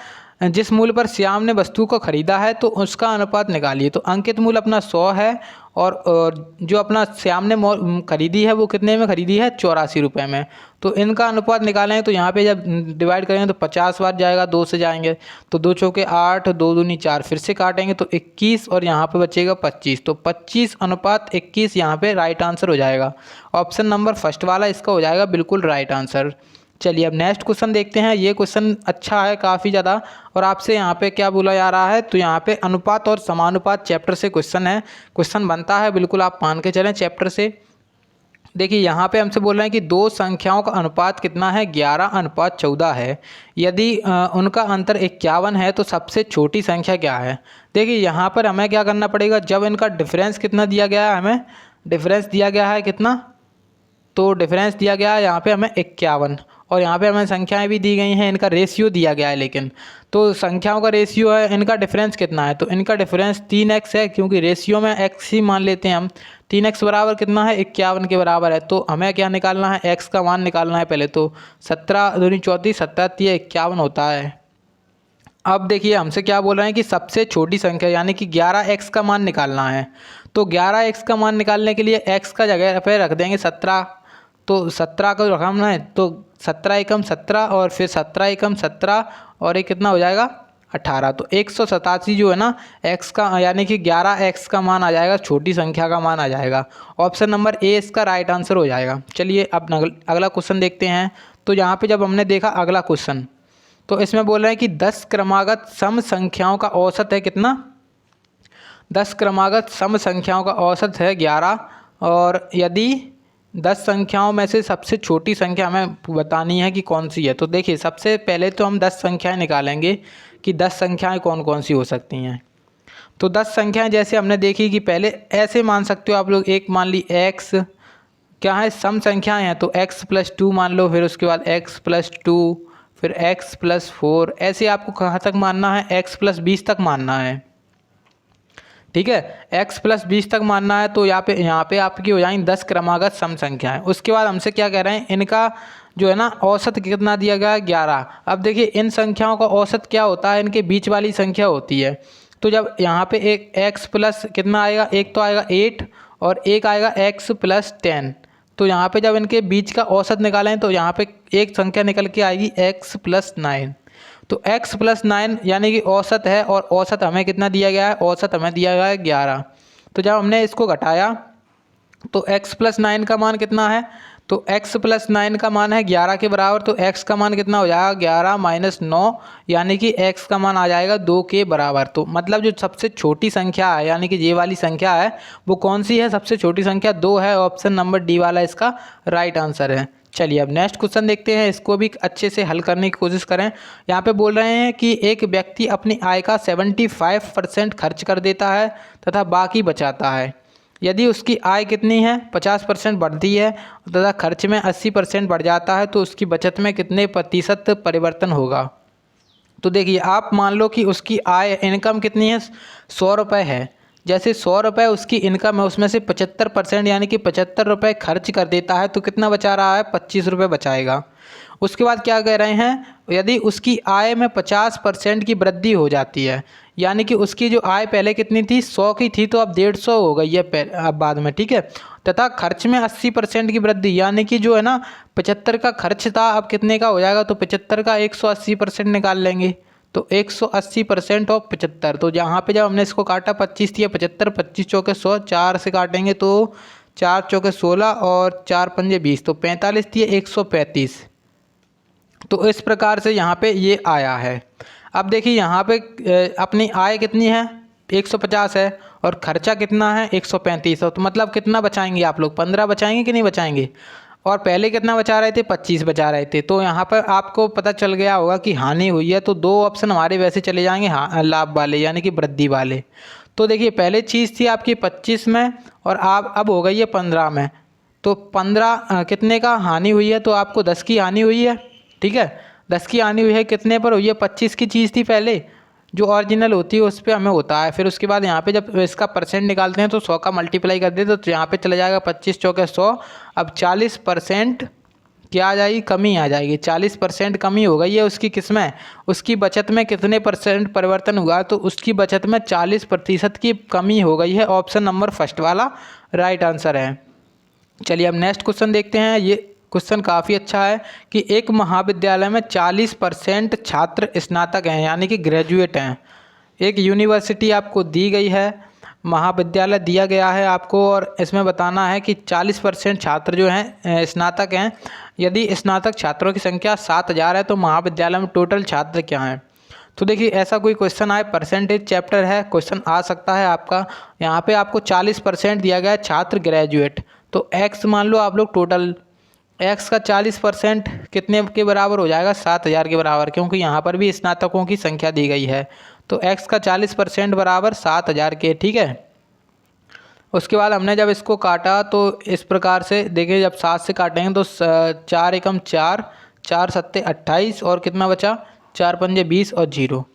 जिस मूल्य पर श्याम ने वस्तु को खरीदा है तो उसका अनुपात निकालिए। तो अंकित मूल्य अपना 100 है, और जो अपना श्याम ने खरीदी है वो कितने में खरीदी है 84 रुपये में। तो इनका अनुपात निकालें तो यहाँ पे जब डिवाइड करेंगे तो 50 बार जाएगा, 2 से जाएंगे तो 2 चौके 8, 2 दूनी 4, फिर से काटेंगे तो 21, और यहाँ पे बचेगा 25। तो 25:21 यहाँ पे राइट आंसर हो जाएगा। ऑप्शन नंबर फर्स्ट वाला इसका हो जाएगा बिल्कुल राइट आंसर। चलिए अब नेक्स्ट क्वेश्चन देखते हैं। ये क्वेश्चन अच्छा है काफ़ी ज़्यादा, और आपसे यहाँ पे क्या बोला जा रहा है, तो यहाँ पे अनुपात और समानुपात चैप्टर से क्वेश्चन है, क्वेश्चन बनता है बिल्कुल आप मान के चलें चैप्टर से। देखिए यहाँ पे हमसे बोल रहे हैं कि दो संख्याओं का अनुपात कितना है, 11:14 है। यदि उनका अंतर 51 है तो सबसे छोटी संख्या क्या है। देखिए यहाँ पर हमें क्या करना पड़ेगा, जब इनका डिफरेंस कितना दिया गया है, हमें डिफरेंस दिया गया है कितना, तो डिफरेंस दिया गया है यहाँ पे हमें 51, और यहाँ पे हमें संख्याएं भी दी गई हैं, इनका रेशियो दिया गया है। लेकिन तो संख्याओं का रेशियो है, इनका डिफरेंस कितना है, तो इनका डिफरेंस 3x है, क्योंकि रेशियो में x ही मान लेते हैं हम। 3x बराबर कितना है 51 के बराबर है। तो हमें क्या निकालना है, x का मान निकालना है पहले। तो 17 दूनी 34, 17 51 होता है। अब देखिए हमसे क्या बोल रहे हैं कि सबसे छोटी संख्या यानी कि 11x का मान निकालना है। तो 11x का मान निकालने के लिए x का जगह पे रख देंगे 17, तो 17 को रकम है तो 17 एकम 17, और फिर 17 एकम 17, और ये कितना हो जाएगा 18। तो 187 जो है ना x का, यानी कि 11x का मान आ जाएगा, छोटी संख्या का मान आ जाएगा। ऑप्शन नंबर ए इसका राइट आंसर हो जाएगा। चलिए अब अगला क्वेश्चन देखते हैं। तो यहाँ पे जब हमने देखा अगला क्वेश्चन, तो इसमें बोल रहे हैं कि 10 क्रमागत सम संख्याओं का औसत है कितना, 10 क्रमागत सम संख्याओं का औसत है 11, और यदि 10 संख्याओं में से सबसे छोटी संख्या हमें बतानी है कि कौन सी है। तो देखिए सबसे पहले तो हम 10 संख्याएं निकालेंगे कि 10 संख्याएं कौन कौन सी हो सकती हैं। तो 10 संख्याएं जैसे हमने देखी कि पहले ऐसे मान सकते हो आप लोग, एक मान ली x क्या है, सम संख्याएं हैं तो x+2 मान लो, फिर उसके बाद x+2, फिर x+4, ऐसे आपको कहाँ तक मानना है, x+20 तक मानना है। ठीक है, x+20 तक मानना है। तो यहाँ पे आपकी हो जाएंगी 10 क्रमागत सम संख्याएं। उसके बाद हमसे क्या कह रहे हैं, इनका जो है ना औसत कितना दिया गया है 11। अब देखिए इन संख्याओं का औसत क्या होता है, इनके बीच वाली संख्या होती है। तो जब यहाँ पे एक x प्लस कितना आएगा, एक तो आएगा 8 और एक आएगा x+10। तो यहाँ पे जब इनके बीच का औसत निकालें तो यहाँ पे एक संख्या निकल के आएगी x+9। तो x+9 यानी कि औसत है, और औसत हमें कितना दिया गया है, औसत हमें दिया गया है 11। तो जब हमने इसको घटाया तो x+9 का मान कितना है, तो x+9 का मान है 11 के बराबर। तो x का मान कितना हो जाएगा 11 - 9, यानी कि x का मान आ जाएगा 2 के बराबर। तो मतलब जो सबसे छोटी संख्या है यानी कि ये वाली संख्या है वो कौन सी है, सबसे छोटी संख्या 2 है। ऑप्शन नंबर डी वाला इसका राइट आंसर है। चलिए अब नेक्स्ट क्वेश्चन देखते हैं, इसको भी अच्छे से हल करने की कोशिश करें। यहाँ पे बोल रहे हैं कि एक व्यक्ति अपनी आय का 75% खर्च कर देता है तथा बाकी बचाता है। यदि उसकी आय कितनी है 50% बढ़ती है तथा खर्च में 80% बढ़ जाता है तो उसकी बचत में कितने प्रतिशत परिवर्तन होगा। तो देखिए आप मान लो कि उसकी आय इनकम कितनी है 100 रुपये है। जैसे 100 रुपये उसकी इनकम है, उसमें से 75% यानी कि 75 रुपये खर्च कर देता है तो कितना बचा रहा है 25 रुपये बचाएगा। उसके बाद क्या कह रहे हैं, यदि उसकी आय में 50% की वृद्धि हो जाती है, यानी कि उसकी जो आय पहले कितनी थी, 100 की थी, तो अब 150 हो गई है अब बाद में, ठीक है। तथा खर्च में 80% की वृद्धि, यानी कि जो है ना 75 का खर्च था, अब कितने का हो जाएगा, तो 75 का 180% निकाल लेंगे, तो 180% ऑफ 75। तो जहाँ पे जब हमने इसको काटा 25 थी 75, 25 चौके 100, 4 से काटेंगे तो 4 चौके 16 और 4 पंजे 20, तो 45 थी 135। तो इस प्रकार से यहाँ पे ये आया है। अब देखिए यहाँ पे अपनी आय कितनी है, 150 है, और खर्चा कितना है, 135 है। तो मतलब कितना बचाएंगे आप लोग, 15 बचाएंगे कि नहीं बचाएंगे। और पहले कितना बचा रहे थे, 25 बचा रहे थे। तो यहाँ पर आपको पता चल गया होगा कि हानि हुई है, तो दो ऑप्शन हमारे वैसे चले जाएंगे हाँ लाभ वाले, यानी कि वृद्धि वाले। तो देखिए पहले चीज़ थी आपकी 25 में, और आप अब हो गई है 15 में। तो 15 कितने का हानि हुई है, तो आपको 10 की हानि हुई है, ठीक है। 10 की हानि हुई है, कितने पर हुई है, 25 की चीज़ थी पहले जो ओरिजिनल होती है उस पर हमें होता है। फिर उसके बाद यहाँ पे जब इसका परसेंट निकालते हैं तो 100 का मल्टीप्लाई कर देते तो यहाँ पे चला जाएगा 25 चौके 100। अब 40% क्या आ जाएगी, कमी आ जाएगी। 40% कमी हो गई है उसकी, किसमें, उसकी बचत में कितने परसेंट परिवर्तन हुआ, तो उसकी बचत में 40% की कमी हो गई है। ऑप्शन नंबर फर्स्ट वाला राइट आंसर है। चलिए अब नेक्स्ट क्वेश्चन देखते हैं। ये क्वेश्चन काफ़ी अच्छा है कि एक महाविद्यालय में 40% छात्र स्नातक हैं, यानी कि ग्रेजुएट हैं। एक यूनिवर्सिटी आपको दी गई है, महाविद्यालय दिया गया है आपको, और इसमें बताना है कि 40% छात्र जो हैं स्नातक हैं। यदि स्नातक छात्रों की संख्या 7000 है तो महाविद्यालय में टोटल छात्र क्या हैं। तो देखिए ऐसा कोई क्वेश्चन आए, परसेंटेज चैप्टर है, क्वेश्चन आ सकता है आपका। यहाँ पे आपको 40% दिया गया है छात्र ग्रेजुएट, तो एक्स मान लो आप लोग टोटल, एक्स का 40% कितने के बराबर हो जाएगा, 7000 के बराबर, क्योंकि यहाँ पर भी स्नातकों की संख्या दी गई है। तो एक्स का 40% बराबर 7000 के, ठीक है। उसके बाद हमने जब इसको काटा तो इस प्रकार से देखिए, जब 7 से काटेंगे तो 4 एकम 4, 4 सत्ते 28, और कितना बचा, 4 पंजे 20 और 0।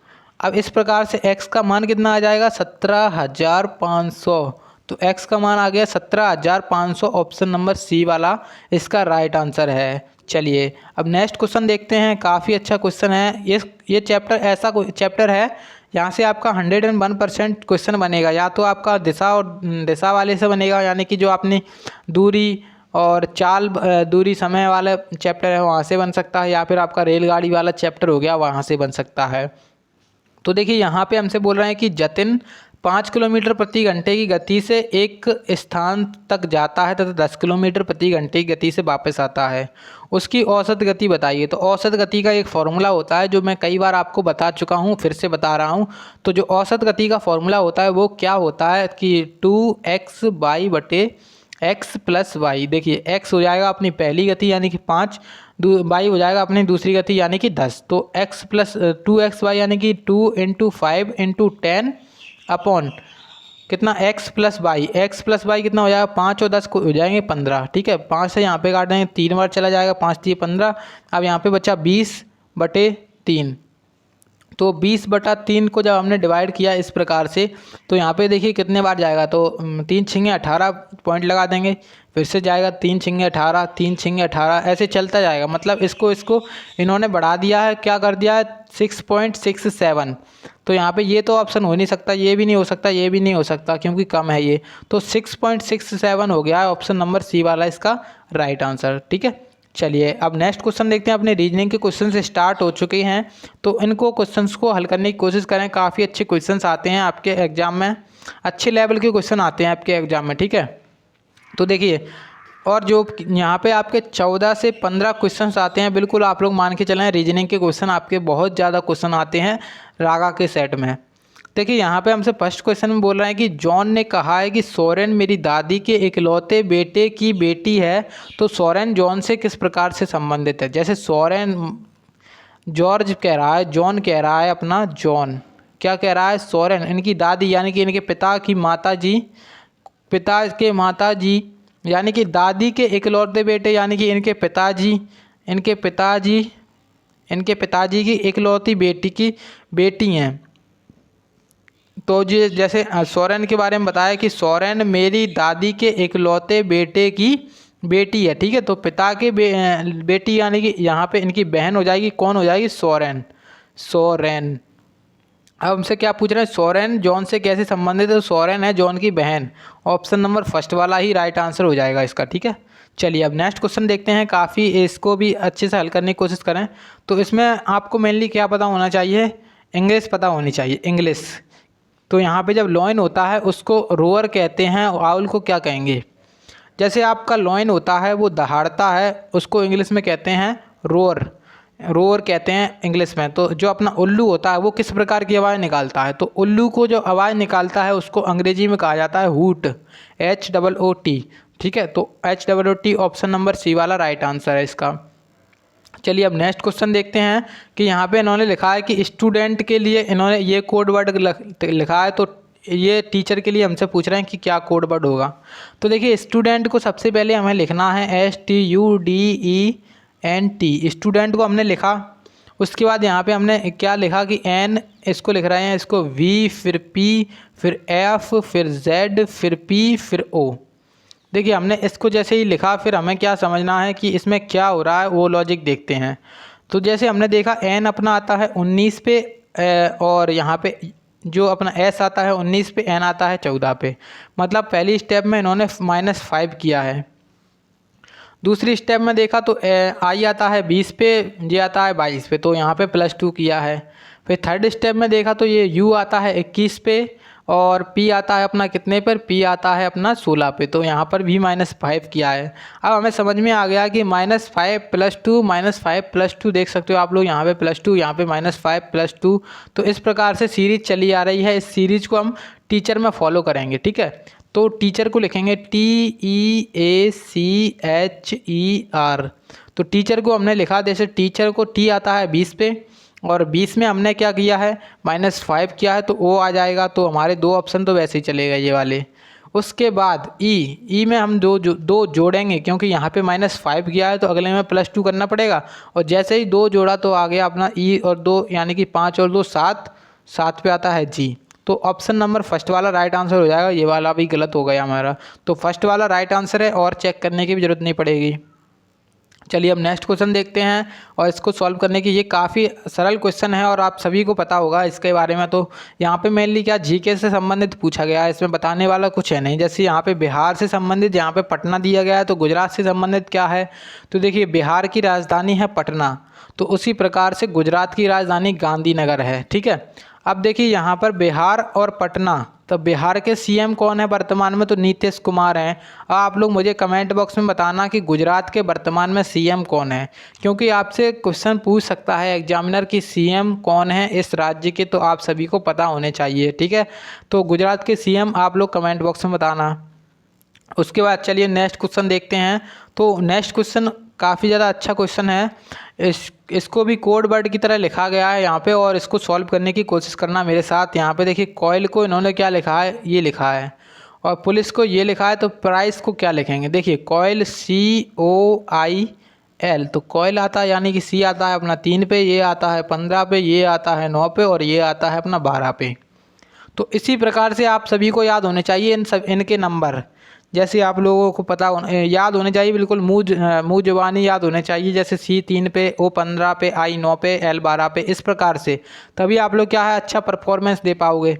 अब इस प्रकार से x का मान कितना आ जाएगा, 17500। तो x का मान आ गया 17500, ऑप्शन नंबर सी वाला इसका राइट आंसर है। चलिए अब नेक्स्ट क्वेश्चन देखते हैं। काफ़ी अच्छा क्वेश्चन है ये चैप्टर, ऐसा चैप्टर है यहाँ से आपका 101% क्वेश्चन बनेगा। या तो आपका दिशा और दिशा वाले से बनेगा, यानी कि जो आपने दूरी और चाल दूरी समय वाला चैप्टर है वहाँ से बन सकता है, या फिर आपका रेलगाड़ी वाला चैप्टर हो गया वहाँ से बन सकता है। तो देखिए यहाँ पे हमसे बोल रहे हैं कि जतिन 5 किलोमीटर प्रति घंटे की गति से एक स्थान तक जाता है तथा 10 किलोमीटर प्रति घंटे की गति से वापस आता है। उसकी औसत गति बताइए। तो औसत गति का एक फॉर्मूला होता है जो मैं कई बार आपको बता चुका हूँ, फिर से बता रहा हूँ। तो जो औसत गति का फॉर्मूला होता है वो क्या होता है कि 2x y बटे x प्लस वाई। देखिए x हो जाएगा अपनी पहली गति यानी कि 5, वाई हो जाएगा अपनी दूसरी गति यानी कि 10। तो x प्लस 2xy यानी कि 2 × 5 × 10 अपॉन कितना x plus y. x plus y कितना हो जाएगा, 5 और 10 को हो जाएंगे 15, ठीक है। 5 से यहाँ पे काट देंगे, 3 बार चला जाएगा, 5 3 15। अब यहाँ पे बचा 20/3। तो 20/3 को जब हमने डिवाइड किया इस प्रकार से, तो यहाँ पे देखिए कितने बार जाएगा, तो 3 छिंगे 18 पॉइंट लगा देंगे, फिर से जाएगा 3 छिंगे 18, 3 छिंगे 18, ऐसे चलता जाएगा। मतलब इसको इन्होंने बढ़ा दिया है, क्या कर दिया है, 6.67। तो यहाँ पे ये तो ऑप्शन हो नहीं सकता, ये भी नहीं हो सकता, ये भी नहीं हो सकता, क्योंकि कम है ये। तो 6.67 हो गया है, ऑप्शन नंबर सी वाला इसका राइट आंसर, ठीक है। चलिए अब नेक्स्ट क्वेश्चन देखते हैं। अपने रीजनिंग के क्वेश्चन से स्टार्ट हो चुके हैं, तो इनको क्वेश्चंस को हल करने की कोशिश करें। काफ़ी अच्छे क्वेश्चंस आते हैं आपके एग्जाम में, अच्छे लेवल के क्वेश्चन आते हैं आपके एग्जाम में, ठीक है। तो देखिए, और जो यहाँ पे आपके 14 से 15 क्वेश्चंस आते हैं, बिल्कुल आप लोग मान के चलें रीजनिंग के क्वेश्चन आपके बहुत ज़्यादा क्वेश्चन आते हैं रागा के सेट में। देखिए यहाँ पे हमसे फर्स्ट क्वेश्चन में बोल रहे हैं कि जॉन ने कहा है कि सोरेन मेरी दादी के इकलौते बेटे की बेटी है। तो सोरेन जॉन से किस प्रकार से संबंधित है। जैसे सोरेन जॉर्ज कह रहा है, जॉन कह रहा है अपना, जॉन क्या कह रहा है, सोरेन इनकी दादी यानी कि इनके पिता की माता जी, पिता के माता जी यानी कि दादी के इकलौते बेटे यानी कि इनके पिताजी, इनके पिताजी की इकलौती बेटी की बेटी हैं। तो जी जैसे सोरेन के बारे में बताया कि सोरेन मेरी दादी के इकलौते बेटे की बेटी है, ठीक है। तो पिता के बेटी यानी कि यहाँ पे इनकी बहन हो जाएगी, कौन हो जाएगी, सोरेन। अब हमसे क्या पूछ रहे हैं, सोरेन जॉन से कैसे संबंधित है, तो सोरेन है जॉन की बहन। ऑप्शन नंबर फर्स्ट वाला ही राइट आंसर हो जाएगा इसका, ठीक है। चलिए अब नेक्स्ट क्वेश्चन देखते हैं, काफ़ी इसको भी अच्छे से हल करने की कोशिश करें। तो इसमें आपको मेनली क्या पता होना चाहिए, इंग्लिश पता होनी चाहिए, इंग्लिश। तो यहाँ पे जब लॉइन होता है उसको रोअर कहते हैं, और आउल को क्या कहेंगे। जैसे आपका लॉइन होता है वो दहाड़ता है, उसको इंग्लिश में कहते हैं रोअर, रोअर कहते हैं इंग्लिश में। तो जो अपना उल्लू होता है वो किस प्रकार की आवाज़ निकालता है, तो उल्लू को जो आवाज़ निकालता है उसको अंग्रेजी में कहा जाता है हूट, HOOT, ठीक है। तो HOOT ऑप्शन नंबर सी वाला राइट आंसर है इसका। चलिए अब नेक्स्ट क्वेश्चन देखते हैं कि यहाँ पे इन्होंने लिखा है कि स्टूडेंट के लिए इन्होंने ये कोड वर्ड लिखा है, तो ये टीचर के लिए हमसे पूछ रहे हैं कि क्या कोड वर्ड होगा। तो देखिए स्टूडेंट को सबसे पहले हमें लिखना है STUDENT, स्टूडेंट को हमने लिखा। उसके बाद यहाँ पे हमने क्या लिखा कि N, इसको लिख रहे हैं, इसको V, फिर P, फिर F, फिर Z, फिर P, फिर O। देखिए हमने इसको जैसे ही लिखा, फिर हमें क्या समझना है कि इसमें क्या हो रहा है, वो लॉजिक देखते हैं। तो जैसे हमने देखा N अपना आता है 19 पे, और यहाँ पे जो अपना S आता है 19 पे, N आता है 14 पे। मतलब पहली स्टेप में इन्होंने -5 किया है। दूसरी स्टेप में देखा तो I आता है 20 पे, J आता है 22 पे, तो यहाँ पे +2 किया है। फिर थर्ड स्टेप में देखा तो ये U आता है 21 पे, और P आता है अपना कितने पर, P आता है अपना 16 पे, तो यहाँ पर भी -5 किया है। अब हमें समझ में आ गया कि -5 + 2, -5 + 2, देख सकते हो आप लोग, यहाँ पे +2, यहाँ पे -5 + 2। तो इस प्रकार से सीरीज चली आ रही है, इस सीरीज को हम टीचर में फॉलो करेंगे, ठीक है। तो टीचर को लिखेंगे TEACHER। तो टीचर को हमने लिखा, जैसे टीचर को T आता है 20 पे, और 20 में हमने क्या किया है, -5 किया है, तो O आ जाएगा। तो हमारे दो ऑप्शन तो वैसे ही चलेगा ये वाले। उसके बाद ई में हम दो जोड़ेंगे, क्योंकि यहाँ पे -5 किया है तो अगले में +2 करना पड़ेगा, और जैसे ही 2 जोड़ा तो आ गया अपना ई और 2, यानी कि 5 और 2 7, 7 पे आता है जी। तो ऑप्शन नंबर फर्स्ट वाला राइट आंसर हो जाएगा, ये वाला भी गलत हो गया हमारा। तो फर्स्ट वाला राइट आंसर है, और चेक करने की भी ज़रूरत नहीं पड़ेगी। चलिए अब नेक्स्ट क्वेश्चन देखते हैं, और इसको सॉल्व करने की, ये काफ़ी सरल क्वेश्चन है और आप सभी को पता होगा इसके बारे में। तो यहाँ पे मेनली क्या जीके से संबंधित पूछा गया है, इसमें बताने वाला कुछ है नहीं। जैसे यहाँ पे बिहार से संबंधित, यहाँ पे पटना दिया गया है, तो गुजरात से संबंधित क्या है, तो देखिए बिहार की राजधानी है पटना, तो उसी प्रकार से गुजरात की राजधानी गांधीनगर है, ठीक है। अब देखिए यहाँ पर बिहार और पटना, तो बिहार के CM कौन है वर्तमान में, तो नीतीश कुमार हैं। अब आप लोग मुझे कमेंट बॉक्स में बताना कि गुजरात के वर्तमान में CM कौन है, क्योंकि आपसे क्वेश्चन पूछ सकता है एग्जामिनर की CM कौन है इस राज्य के, तो आप सभी को पता होने चाहिए, ठीक है। तो गुजरात के CM आप लोग कमेंट बॉक्स में बताना। उसके बाद चलिए नेक्स्ट क्वेश्चन देखते हैं। तो नेक्स्ट क्वेश्चन काफ़ी ज़्यादा अच्छा क्वेश्चन है, इसको भी कोड वर्ड की तरह लिखा गया है यहाँ पे, और इसको सॉल्व करने की कोशिश करना मेरे साथ। यहाँ पे देखिए कॉइल को इन्होंने क्या लिखा है, ये लिखा है, और पुलिस को ये लिखा है, तो प्राइस को क्या लिखेंगे। देखिए कॉइल COIL, तो कॉइल आता है, यानी कि C आता है अपना 3 पे, ये आता है 15 पे, ये आता है 9 पे, और ये आता है अपना 12 पे। तो इसी प्रकार से आप सभी को याद होने चाहिए इनके नंबर, जैसे आप लोगों को पता याद होने चाहिए, बिल्कुल मुँह जुबानी याद होने चाहिए। जैसे C 3 पे, O 15 पे, I 9 पे, L 12 पे, इस प्रकार से, तभी आप लोग क्या है अच्छा परफॉर्मेंस दे पाओगे।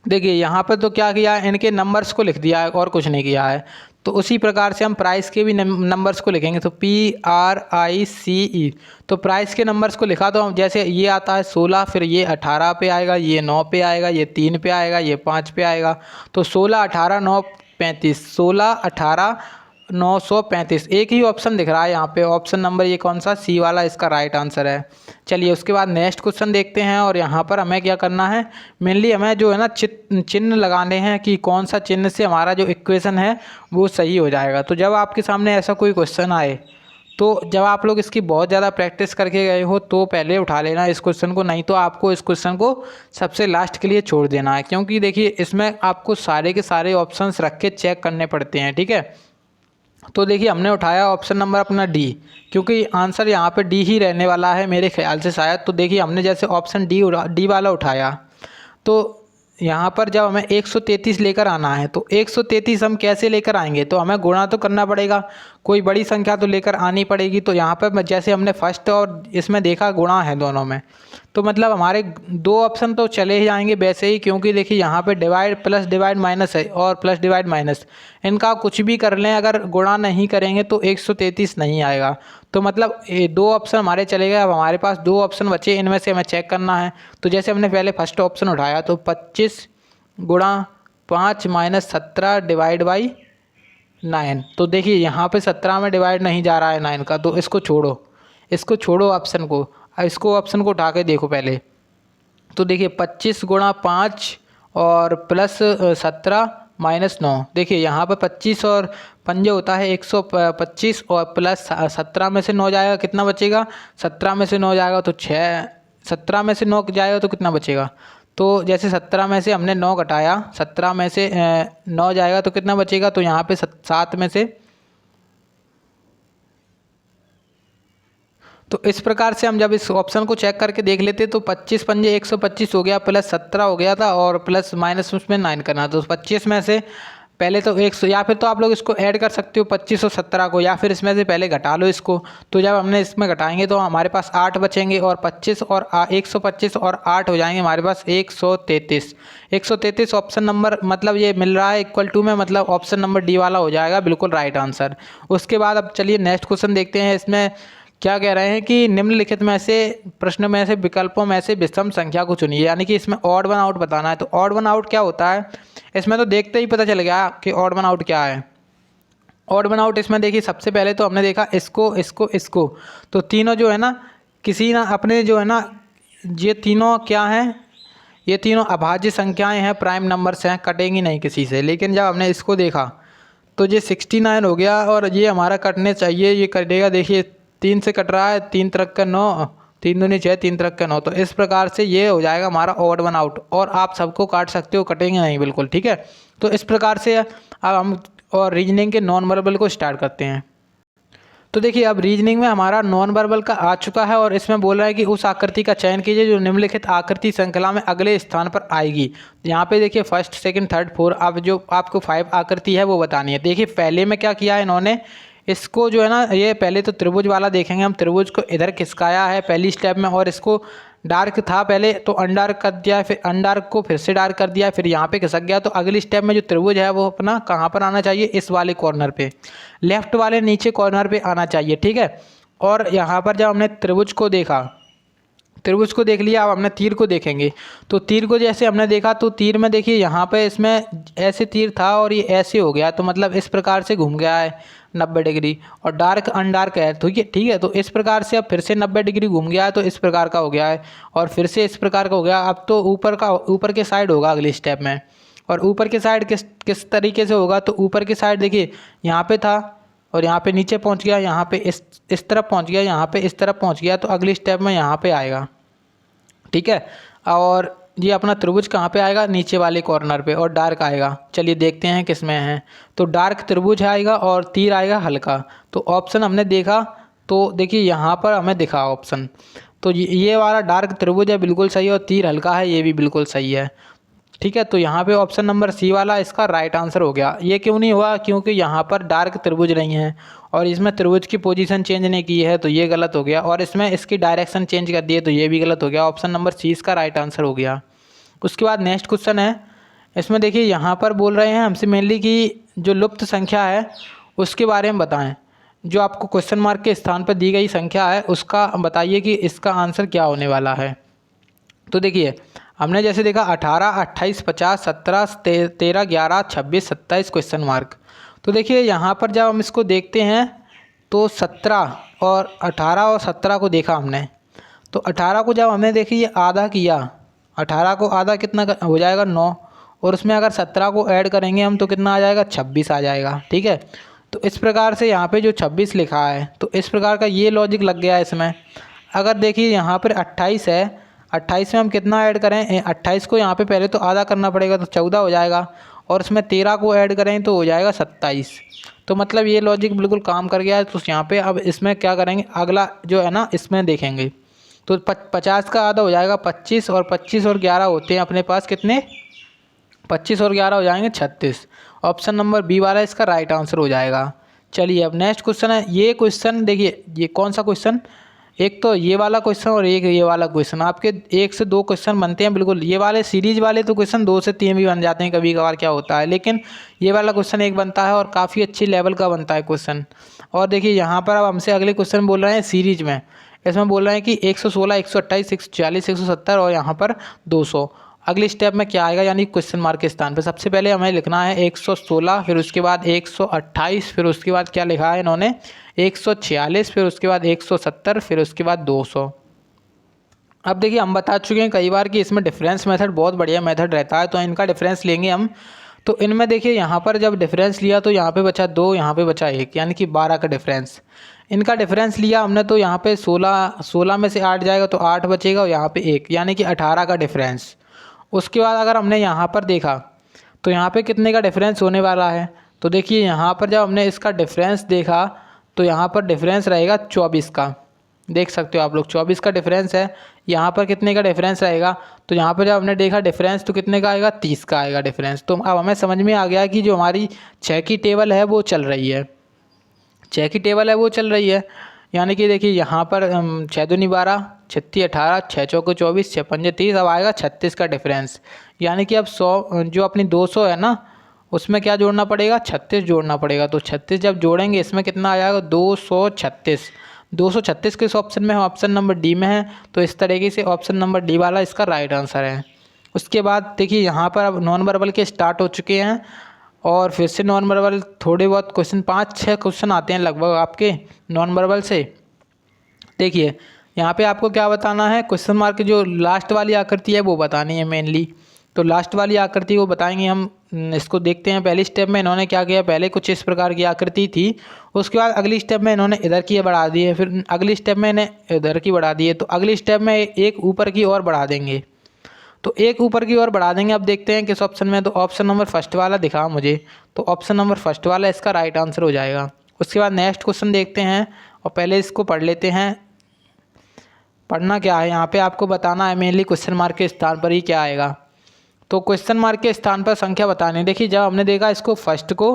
देखिए यहाँ पर तो क्या किया है, इनके नंबर्स को लिख दिया है और कुछ नहीं किया है। तो उसी प्रकार से हम प्राइस के भी नंबर्स को लिखेंगे, तो PRICE। तो प्राइस के नंबर्स को लिखा, तो हम जैसे ये आता है 16, फिर ये 18 पे आएगा, ये 9 पे आएगा, ये 3 पे आएगा, ये 5 पे आएगा। तो 16 18 9 35, 16 18 935, एक ही ऑप्शन दिख रहा है यहाँ पे, ऑप्शन नंबर ये कौन सा, C वाला इसका राइट आंसर है। चलिए उसके बाद नेक्स्ट क्वेश्चन देखते हैं, और यहाँ पर हमें क्या करना है, मेनली हमें जो है ना चिन्ह लगाने हैं कि कौन सा चिन्ह से हमारा जो इक्वेशन है वो सही हो जाएगा। तो जब आपके सामने ऐसा कोई क्वेश्चन आए, तो जब आप लोग इसकी बहुत ज़्यादा प्रैक्टिस करके गए हो तो पहले उठा लेना इस क्वेश्चन को, नहीं तो आपको इस क्वेश्चन को सबसे लास्ट के लिए छोड़ देना है, क्योंकि देखिए इसमें आपको सारे के सारे ऑप्शंस रख के चेक करने पड़ते हैं, ठीक है। तो देखिए हमने उठाया ऑप्शन नंबर अपना D, क्योंकि आंसर यहाँ पे D ही रहने वाला है मेरे ख्याल से शायद। तो देखिए हमने जैसे ऑप्शन D वाला उठाया, तो यहाँ पर जब हमें 133 लेकर आना है, तो 133 हम कैसे लेकर आएंगे, तो हमें गुणा तो करना पड़ेगा। कोई बड़ी संख्या तो लेकर आनी पड़ेगी। तो यहाँ पर जैसे हमने फर्स्ट और इसमें देखा गुणा है दोनों में, तो मतलब हमारे दो ऑप्शन तो चले ही जाएंगे वैसे ही, क्योंकि देखिए यहाँ पे डिवाइड प्लस डिवाइड माइनस है और प्लस डिवाइड माइनस, इनका कुछ भी कर लें अगर गुणा नहीं करेंगे तो 133 नहीं आएगा। तो मतलब ये दो ऑप्शन हमारे चले गए। अब हमारे पास दो ऑप्शन बचे, इनमें से हमें चेक करना है। तो जैसे हमने पहले फर्स्ट ऑप्शन उठाया तो 25 गुणा 5 माइनस 17 डिवाइड बाई 9। तो देखिए यहाँ पे 17 में डिवाइड नहीं जा रहा है 9 का, तो इसको छोड़ो ऑप्शन को। अब इसको ऑप्शन को उठा के देखो पहले, तो देखिए 25 गुणा 5 और प्लस 17 माइनस 9। देखिए यहाँ पर 25 और पंजे होता है 125 और प्लस 17 में से 9 जाएगा, कितना बचेगा? 17 में से 9 जाएगा तो 6, 17 में से 9 जाएगा तो कितना बचेगा? तो जैसे 17 में से हमने 9 घटाया, 17 में से 9 जाएगा तो कितना बचेगा? तो यहाँ पे 7 में से, तो इस प्रकार से हम जब इस ऑप्शन को चेक करके देख लेते तो 25 पंजे 125 हो गया, प्लस 17 हो गया था और प्लस माइनस उसमें 9 करना। तो 25 में से पहले तो 100, या फिर तो आप लोग इसको ऐड कर सकते हो 25 और 17 को, या फिर इसमें से पहले घटा लो इसको। तो जब हमने इसमें घटाएंगे तो हमारे पास 8 बचेंगे और 25 और 125 और 8 हो जाएंगे हमारे पास 133। 133 ऑप्शन नंबर मतलब ये मिल रहा है इक्वल टू में, मतलब ऑप्शन नंबर डी वाला हो जाएगा बिल्कुल राइट आंसर। उसके बाद अब चलिए नेक्स्ट क्वेश्चन देखते हैं। इसमें क्या कह रहे हैं कि निम्नलिखित में से प्रश्न में से विकल्पों में से विषम संख्या को चुनिए, यानी कि इसमें ऑड वन आउट बताना है। तो ऑड वन आउट क्या होता है, इसमें तो देखते ही पता चल गया कि ऑड वन आउट क्या है। ऑड वन आउट इसमें देखिए सबसे पहले तो हमने देखा इसको इसको इसको, तो तीनों जो है ना किसी ना अपने जो है ना, ये तीनों क्या हैं, ये तीनों अभाज्य संख्याएं हैं, प्राइम नंबर्स हैं, कटेंगी नहीं किसी से। लेकिन जब हमने इसको देखा तो ये 69 हो गया और ये हमारा कटने चाहिए, ये कटेगा। देखिए 3 से कट रहा है, 3 तरक का 9, 3 दूनी 6, 3 तरक का 9। तो इस प्रकार से ये हो जाएगा हमारा ऑड वन आउट, और आप सबको काट सकते हो, कटेंगे नहीं बिल्कुल, ठीक है। तो इस प्रकार से अब हम और रीजनिंग के नॉन वर्बल को स्टार्ट करते हैं। तो देखिए अब रीजनिंग में हमारा नॉन वर्बल का आ चुका है और इसमें बोल रहा है कि उस आकृति का चयन कीजिए जो निम्नलिखित आकृति श्रृंखला में अगले स्थान पर आएगी। यहाँ पे देखिए फर्स्ट सेकंड थर्ड फोर्थ, अब जो आपको 5 आकृति है वो बतानी है। देखिए पहले में क्या किया है इन्होंने, इसको जो है ना, ये पहले तो त्रिभुज वाला देखेंगे हम, त्रिभुज को इधर खिसकाया है पहली स्टेप में, और इसको डार्क था पहले तो अनडार्क कर दिया, फिर अनडार्क को फिर से डार्क कर दिया, फिर यहाँ पे खिसक गया। तो अगली स्टेप में जो त्रिभुज है वो अपना कहाँ पर आना चाहिए, इस वाले कॉर्नर पे, लेफ्ट वाले नीचे कॉर्नर पे आना चाहिए, ठीक है। और यहाँ पर जब हमने त्रिभुज को देखा, त्रिभुज को देख लिया, अब हमने तीर को देखेंगे। तो तीर को जैसे हमने देखा तो तीर में देखिए यहाँ पे इसमें ऐसे तीर था और ये ऐसे हो गया, तो मतलब इस प्रकार से घूम गया है 90 डिग्री, और डार्क अनडार्क है, तो ये ठीक है। तो इस प्रकार से अब फिर से 90 डिग्री घूम गया है, तो इस प्रकार का हो गया है, और फिर से इस प्रकार का हो गया। अब तो ऊपर के साइड होगा अगली स्टेप में, और ऊपर के साइड किस तरीके से होगा, तो ऊपर के साइड देखिए यहाँ पे था और यहाँ पे नीचे पहुँच गया, यहाँ पे इस तरफ पहुँच गया, यहाँ पे इस तरफ पहुँच गया, तो अगली स्टेप में यहाँ पे आएगा, ठीक है। और ये अपना त्रिभुज कहाँ पे आएगा, नीचे वाले कॉर्नर पे, और डार्क आएगा। चलिए देखते हैं किस में है, तो डार्क त्रिभुज आएगा और तीर आएगा हल्का। तो ऑप्शन हमने देखा, तो देखिए यहाँ पर हमें दिखा ऑप्शन, तो ये वाला डार्क त्रिभुज है बिल्कुल सही, और तीर हल्का है ये भी बिल्कुल सही है, ठीक है। तो यहाँ पे ऑप्शन नंबर सी वाला इसका राइट आंसर हो गया। ये क्यों नहीं हुआ, क्योंकि यहाँ पर डार्क त्रिभुज नहीं है और इसमें त्रिभुज की पोजीशन चेंज नहीं की है, तो ये गलत हो गया, और इसमें इसकी डायरेक्शन चेंज कर दी है, तो ये भी गलत हो गया। ऑप्शन नंबर सी इसका राइट आंसर हो गया। उसके बाद नेक्स्ट क्वेश्चन है, इसमें देखिए यहाँ पर बोल रहे हैं हमसे मेनली कि जो लुप्त संख्या है उसके बारे में बताएँ। जो आपको क्वेश्चन मार्क के स्थान पर दी गई संख्या है उसका बताइए कि इसका आंसर क्या होने वाला है। तो देखिए हमने जैसे देखा 18, 28, 50, 17, 13, 11, 26, 27 क्वेश्चन मार्क। तो देखिए यहाँ पर जब हम इसको देखते हैं तो 17 और 18 और 17 को देखा हमने, तो 18 को जब हमने देखी ये आधा किया, 18 को आधा कितना हो जाएगा 9, और उसमें अगर 17 को ऐड करेंगे हम तो कितना आ जाएगा 26 आ जाएगा, ठीक है। तो इस प्रकार से यहाँ पे जो 26 लिखा है, तो इस प्रकार का ये लॉजिक लग गया है इसमें। अगर देखिए यहाँ पर 28 है, 28 में हम कितना ऐड करें, 28 को यहाँ पे पहले तो आधा करना पड़ेगा, तो 14 हो जाएगा, और इसमें 13 को ऐड करें तो हो जाएगा 27। तो मतलब ये लॉजिक बिल्कुल काम कर गया है। तो यहाँ पे अब इसमें क्या करेंगे, अगला जो है ना इसमें देखेंगे, तो 50 का आधा हो जाएगा 25, और 25 और 11 होते हैं अपने पास कितने, 25 और 11 हो जाएंगे 36। ऑप्शन नंबर बी वाला इसका राइट आंसर हो जाएगा। चलिए अब नेक्स्ट क्वेश्चन है। ये क्वेश्चन देखिए, ये कौन सा क्वेश्चन, एक तो ये वाला क्वेश्चन और एक ये वाला क्वेश्चन, आपके 1 से 2 क्वेश्चन बनते हैं बिल्कुल। ये वाले सीरीज वाले तो क्वेश्चन 2 से 3 भी बन जाते हैं कभी कभार, क्या होता है, लेकिन ये वाला क्वेश्चन एक बनता है और काफ़ी अच्छी लेवल का बनता है क्वेश्चन। और देखिए यहाँ पर अब हमसे अगले क्वेश्चन बोल रहे हैं सीरीज में, इसमें बोल रहे हैं कि 116, 128, 140, 170 और यहाँ पर 200। अगले स्टेप में क्या आएगा, यानी क्वेश्चन मार्क के स्थान पर सबसे पहले हमें लिखना है 116, फिर उसके बाद 128, फिर उसके बाद क्या लिखा है इन्होंने 146, फिर उसके बाद 170, फिर उसके बाद 200। अब देखिए हम बता चुके हैं कई बार कि इसमें डिफरेंस मेथड बहुत बढ़िया मेथड रहता है, तो इनका डिफरेंस लेंगे हम। तो इनमें देखिए यहाँ पर जब डिफरेंस लिया तो यहाँ पे बचा 2, यहाँ पे बचा 1, यानी कि 12 का डिफरेंस। इनका डिफरेंस लिया हमने तो यहाँ पे 16 में से 8 जाएगा तो 8 बचेगा और यहाँ पे 1, यानी कि 18 का डिफरेंस। उसके बाद अगर हमने यहाँ पर देखा तो यहाँ पे कितने का डिफरेंस होने वाला है, तो देखिए यहाँ पर जब हमने इसका डिफरेंस देखा तो यहाँ पर डिफरेंस रहेगा 24 का। देख सकते हो आप लोग 24 का डिफरेंस है। यहाँ पर कितने का डिफरेंस रहेगा, तो यहाँ पर जब हमने देखा डिफरेंस तो कितने का आएगा, 30 का आएगा डिफरेंस। तो अब हमें समझ में आ गया कि जो हमारी 6 की टेबल है वो चल रही है, 6 की टेबल है वो चल रही है। यानी कि देखिए यहाँ पर 6 दूनी 12, 36 18, 6 चौके 24, 6 पंजे 30, अब आएगा 36 का डिफरेंस। यानी कि अब 100 जो अपनी 200 है ना, उसमें क्या जोड़ना पड़ेगा, 36 जोड़ना पड़ेगा। तो 36 जब जोड़ेंगे इसमें कितना आ जाएगा, 236। 236 किस ऑप्शन में है, ऑप्शन नंबर डी में है। तो इस तरीके से ऑप्शन नंबर डी वाला इसका राइट आंसर है। उसके बाद देखिए यहाँ पर अब नॉन वर्बल के स्टार्ट हो चुके हैं और फिर से नॉन वर्बल थोड़े बहुत क्वेश्चन 5-6 क्वेश्चन आते हैं लगभग आपके नॉन वर्बल से। देखिए यहाँ पे आपको क्या बताना है, क्वेश्चन मार्क की जो लास्ट वाली आकृति है वो बतानी है मेनली। तो लास्ट वाली आकृति को बताएंगे हम। इसको देखते हैं। पहली स्टेप में इन्होंने क्या किया, पहले कुछ इस प्रकार की आकृति थी, उसके बाद अगली स्टेप में इन्होंने इधर की बढ़ा दी है, फिर अगली स्टेप में इन्हें इधर की बढ़ा दी है, तो अगली स्टेप में एक ऊपर की ओर बढ़ा देंगे। तो एक ऊपर की ओर बढ़ा देंगे। अब देखते हैं किस ऑप्शन में, तो ऑप्शन नंबर फर्स्ट वाला दिखा मुझे, तो ऑप्शन नंबर फर्स्ट वाला इसका राइट आंसर हो जाएगा। उसके बाद नेक्स्ट क्वेश्चन देखते हैं और पहले इसको पढ़ लेते हैं। पढ़ना क्या है यहाँ पे आपको बताना है, मेनली क्वेश्चन मार्क के स्थान पर ही क्या आएगा। तो क्वेश्चन मार्क के स्थान पर संख्या बतानी है। देखिए जब हमने देखा इसको फर्स्ट को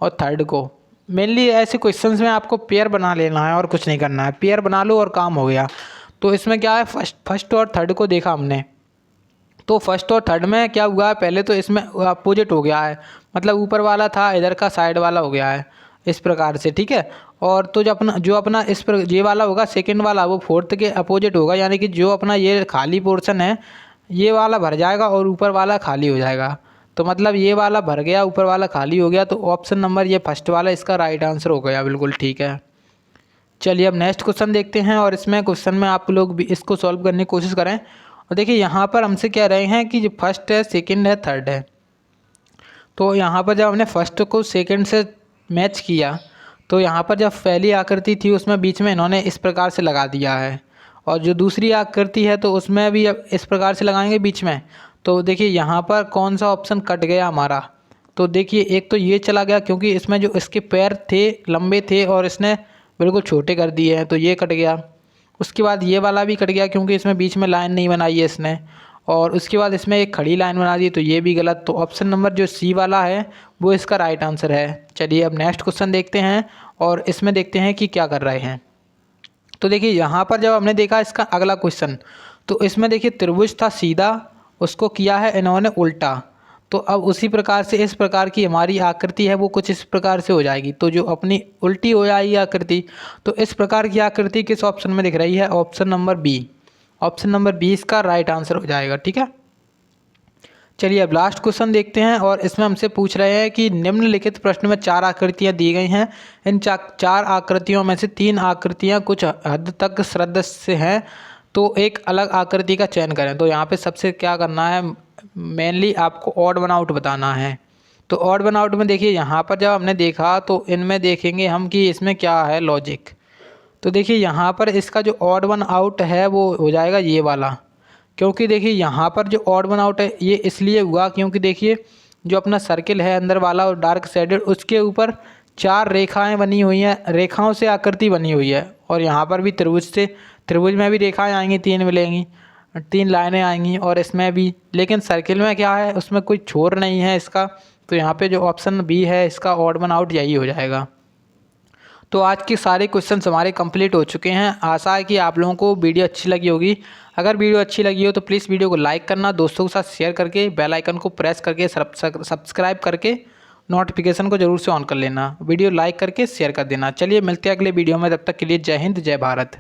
और थर्ड को, मेनली ऐसे क्वेश्चंस में आपको पेयर बना लेना है और कुछ नहीं करना है, पेयर बना लो और काम हो गया। तो इसमें क्या है, फर्स्ट और थर्ड को देखा हमने, तो फर्स्ट और थर्ड में क्या हुआ है, पहले तो इसमें अपोजिट हो गया है, मतलब ऊपर वाला था इधर का साइड वाला हो गया है इस प्रकार से, ठीक है। और तो जो अपना इस पर ये वाला होगा सेकंड वाला, वो फोर्थ के अपोजिट होगा, यानी कि जो अपना ये खाली पोर्शन है ये वाला भर जाएगा और ऊपर वाला खाली हो जाएगा। तो मतलब ये वाला भर गया, ऊपर वाला खाली हो गया, तो ऑप्शन नंबर ये फर्स्ट वाला इसका राइट आंसर हो गया, बिल्कुल ठीक है। चलिए अब नेक्स्ट क्वेश्चन देखते हैं और इसमें क्वेश्चन में आप लोग भी इसको सॉल्व करने की कोशिश करें। और देखिए यहाँ पर हमसे कह रहे हैं कि जो फर्स्ट है, सेकंड है, थर्ड है। तो यहाँ पर जब हमने फर्स्ट को सेकंड से मैच किया तो यहाँ पर जब पहली आकृति थी उसमें बीच में इन्होंने इस प्रकार से लगा दिया है, और जो दूसरी आकृति है तो उसमें भी अब इस प्रकार से लगाएंगे बीच में। तो देखिए यहाँ पर कौन सा ऑप्शन कट गया हमारा, तो देखिए एक तो ये चला गया क्योंकि इसमें जो इसके पैर थे लंबे थे और इसने बिल्कुल छोटे कर दिए हैं, तो ये कट गया। उसके बाद ये वाला भी कट गया क्योंकि इसमें बीच में लाइन नहीं बनाई है इसने, और उसके बाद इसमें एक खड़ी लाइन बना दी, तो ये भी गलत। तो ऑप्शन नंबर जो सी वाला है वो इसका राइट आंसर है। चलिए अब नेक्स्ट क्वेश्चन देखते हैं और इसमें देखते हैं कि क्या कर रहे हैं। तो देखिए यहाँ पर जब हमने देखा इसका अगला क्वेश्चन, तो इसमें देखिए त्रिभुज था सीधा, उसको किया है इन्होंने उल्टा। तो अब उसी प्रकार से इस प्रकार की हमारी आकृति है वो कुछ इस प्रकार से हो जाएगी, तो जो अपनी उल्टी हो जाएगी आकृति। तो इस प्रकार की आकृति किस ऑप्शन में दिख रही है, option number B. Option number 20 का राइट आंसर हो जाएगा, ठीक है। चलिए अब लास्ट क्वेश्चन देखते हैं और इसमें हमसे पूछ रहे हैं कि निम्नलिखित प्रश्न में 4 आकृतियां दी गई हैं, इन 4 आकृतियों में से 3 आकृतियां कुछ हद तक सदृश हैं, तो एक अलग आकृति का चयन करें। तो यहाँ पे सबसे क्या करना है, मेनली आपको ऑड वन आउट बताना है। तो ऑड वन आउट में देखिए यहाँ पर जब हमने देखा तो इनमें देखेंगे हम कि इसमें क्या है लॉजिक। तो देखिए यहाँ पर इसका जो ऑड वन आउट है वो हो जाएगा ये वाला, क्योंकि देखिए यहाँ पर जो ऑड वन आउट है ये इसलिए हुआ क्योंकि देखिए जो अपना सर्किल है अंदर वाला और डार्क साइडेड, उसके ऊपर 4 रेखाएं बनी हुई हैं, रेखाओं से आकृति बनी हुई है। और यहाँ पर भी त्रिभुज में भी रेखाएं आएंगी, 3 मिलेंगी, 3 लाइनें आएंगी, और इसमें भी। लेकिन सर्किल में क्या है, उसमें कोई छोर नहीं है इसका, तो यहाँ पे जो ऑप्शन बी है इसका ऑड वन आउट यही हो जाएगा। तो आज के सारे क्वेश्चंस हमारे कंप्लीट हो चुके हैं। आशा है कि आप लोगों को वीडियो अच्छी लगी होगी। अगर वीडियो अच्छी लगी हो तो प्लीज़ वीडियो को लाइक करना, दोस्तों के साथ शेयर करके बेल आइकन को प्रेस करके सब्सक्राइब करके नोटिफिकेशन को जरूर से ऑन कर लेना। वीडियो लाइक करके शेयर कर देना। चलिए मिलते हैं अगले वीडियो में, तब तक के लिए जय हिंद जय भारत।